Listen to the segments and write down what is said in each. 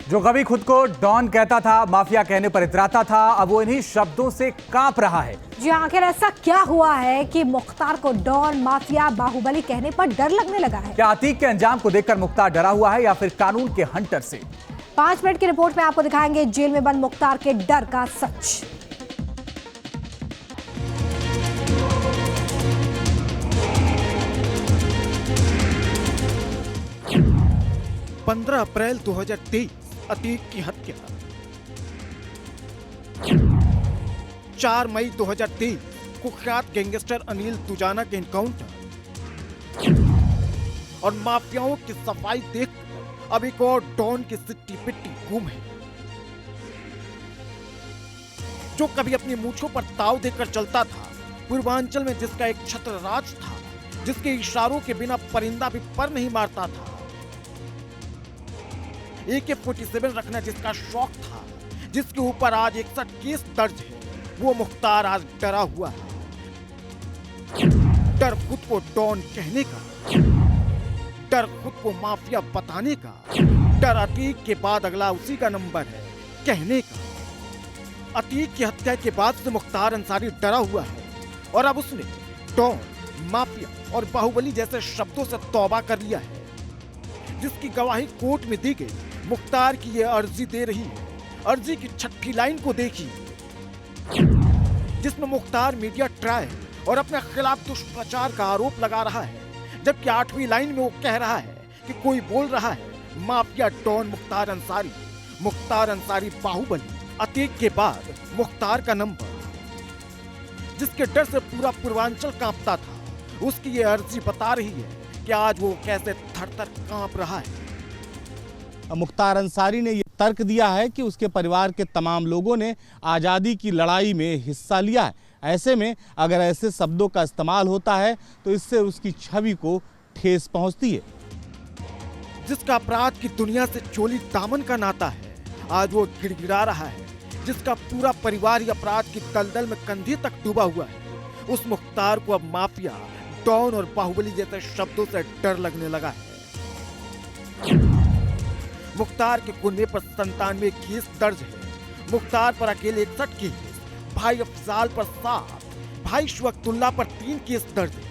जो कभी खुद को डॉन कहता था, माफिया कहने पर इतराता था, अब वो इन्हीं शब्दों से कांप रहा है। जी आखिर ऐसा क्या हुआ है कि मुख्तार को डॉन, माफिया, बाहुबली कहने पर डर लगने लगा है? क्या अतीक के अंजाम को देखकर मुख्तार डरा हुआ है या फिर कानून के हंटर से? 5 मिनट की रिपोर्ट में आपको दिखाएंगे जेल में बंद मुख्तार के डर का सच। 15 अप्रैल 2023 अतीक की हत्या। 4 मई 2023 कुख्यात गैंगस्टर अनिल तुजाना के एनकाउंटर और माफियाओं की सफाई देखकर अब एक और डॉन की सिट्टी पिट्टी गुम है। जो कभी अपनी मूंछों पर ताव देकर चलता था, पूर्वांचल में जिसका एक छत्र राज था, जिसके इशारों के बिना परिंदा भी पर नहीं मारता था, AK-47 रखना जिसका शौक था, जिसके ऊपर आज 61 केस दर्ज है, वो मुख्तार आज डरा हुआ है। डर खुद को डॉन कहने का, डर खुद को माफिया बताने का, डर अतीक के बाद अगला उसी का नंबर है कहने का। अतीक की हत्या के बाद से मुख्तार अंसारी डरा हुआ है और अब उसने डॉन, माफिया और बाहुबली जैसे शब्दों से तौबा कर लिया है, जिसकी गवाही कोर्ट में दी गई। मुख्तार की ये अर्जी दे रही है। अर्जी की 6ठी लाइन को देखिए, जिसमें मुख्तार मीडिया ट्रायल और अपने खिलाफ दुष्प्रचार का आरोप लगा रहा है, जबकि 8वीं लाइन में वो कह रहा है कि कोई बोल रहा है माफिया डॉन मुख्तार अंसारी बाहुबली। अतीक के बाद मुख्तार का नंबर, जिसके डर से पूरा पूर्वांचल कांपता था, उसकी ये अर्जी बता रही है कि आज वो कैसे थर-थर कांप रहा है। मुख्तार अंसारी ने ये तर्क दिया है कि उसके परिवार के तमाम लोगों ने आज़ादी की लड़ाई में हिस्सा लिया है। ऐसे में अगर ऐसे शब्दों का इस्तेमाल होता है तो इससे उसकी छवि को ठेस पहुंचती है। जिसका अपराध की दुनिया से चोली दामन का नाता है, आज वो गिड़गिड़ा रहा है। जिसका पूरा परिवार ही अपराध की दलदल में कंधे तक डूबा हुआ है, उस मुख्तार को अब माफिया, डॉन और बाहुबली जैसे शब्दों से डर लगने लगा है। मुख्तार के गुन्हे पर 97 केस दर्ज है। मुख्तार पर अकेले 61 केस, भाई अफजाल पर 7, भाई शुअक्तुल्ला पर 3 केस दर्ज है।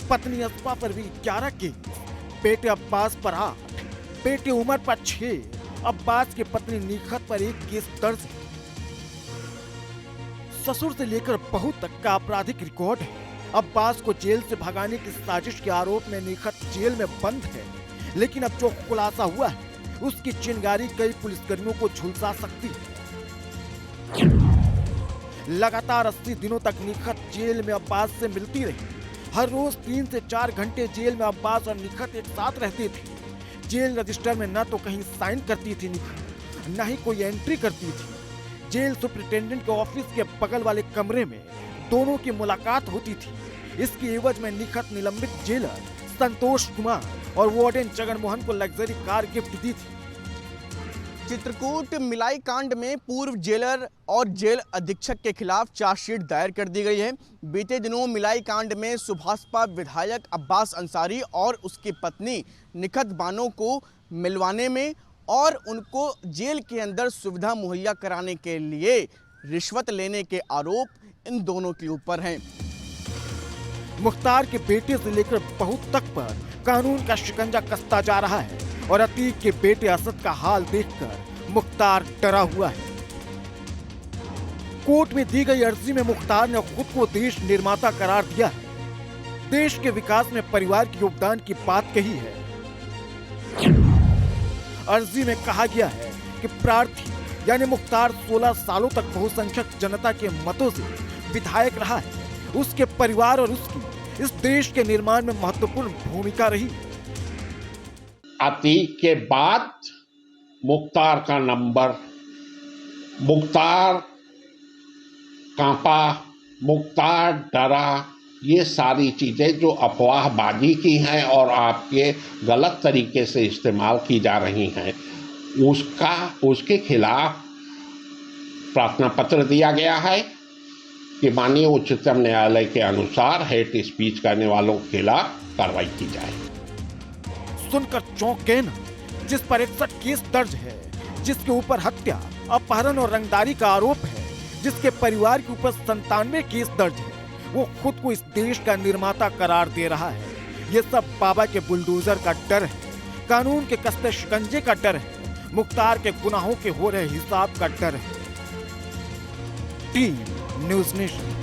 पत्नी अस्पा पर भी 11 केस, बेटे अब्बास पर 8, बेटे उमर पर 6, अब्बास की पत्नी निखत पर 1 केस दर्ज है। ससुर से लेकर बहू तक का आपराधिक रिकॉर्ड है। अब्बास को जेल से भगाने की साजिश के आरोप में निखत जेल में बंद है, लेकिन अब जो खुलासा हुआ है, उसकी चिंगारी कई पुलिसकर्मियों को झुलसा सकती है। लगातार 80 दिनों तक निखत जेल में अब्बास से मिलती रही। हर रोज 3 से 4 घंटे जेल में अब्बास और निखत एक साथ रहते थे। जेल रजिस्टर में न तो कहीं साइन करती थी निखत, न ही कोई एंट्री करती थी। जेल सुपरिटेंडेंट के ऑफिस के बगल वाले कमरे में दोनों की मुलाकात होती थी। इसकी एवज में निखत निलंबित जेलर संतोष कुमार और वार्डन जगन मोहन को लग्जरी कार गिफ्ट दी थी। चित्रकूट मिलाई कांड में पूर्व जेलर और जेल अधीक्षक के खिलाफ चार्जशीट दायर कर दी गई है। बीते दिनों मिलाई कांड में सुभाषपा विधायक अब्बास अंसारी और उसकी पत्नी निखत बानो को मिलवाने में और उनको जेल के अंदर सुविधा मुहैया कराने के लिए रिश्वत लेने के आरोप इन दोनों के ऊपर हैं। मुख्तार के बेटे से लेकर बहू तक पर कानून का शिकंजा कसता जा रहा है और अतीक के बेटे असद का हाल देखकर मुख्तार डरा हुआ है। कोर्ट में दी गई अर्जी में मुख्तार ने खुद को देश निर्माता करार दिया है। देश के विकास में परिवार के योगदान की बात कही है। अर्जी में कहा गया है कि प्रार्थी यानी मुख्तार 16 सालों तक बहुसंख्यक जनता के मतों से विधायक रहा है। उसके परिवार और उसकी इस देश के निर्माण में महत्वपूर्ण भूमिका रही। अतीक के बाद मुख्तार का नंबर, मुख्तार कांपा, मुख्तार डरा, ये सारी चीजें जो अफवाहबाजी की हैं और आपके गलत तरीके से इस्तेमाल की जा रही हैं, उसके खिलाफ प्रार्थना पत्र दिया गया है कि माननीय उच्चतम न्यायालय के अनुसार हेट स्पीच करने वालों के खिलाफ कार्रवाई की जाए। सुनकर चौंक गए ना, जिस पर 61 केस दर्ज है, जिसके ऊपर हत्या, अपहरण और रंगदारी का आरोप है, जिसके परिवार के ऊपर 97 केस दर्ज है, वो खुद को इस देश का निर्माता करार दे रहा है। ये सब बाबा के बुलडोजर का डर है, कानून के कस्ते शिकंजे का डर है, मुख्तार के गुनाहों के हो रहे हिसाब का डर है। Team news nation.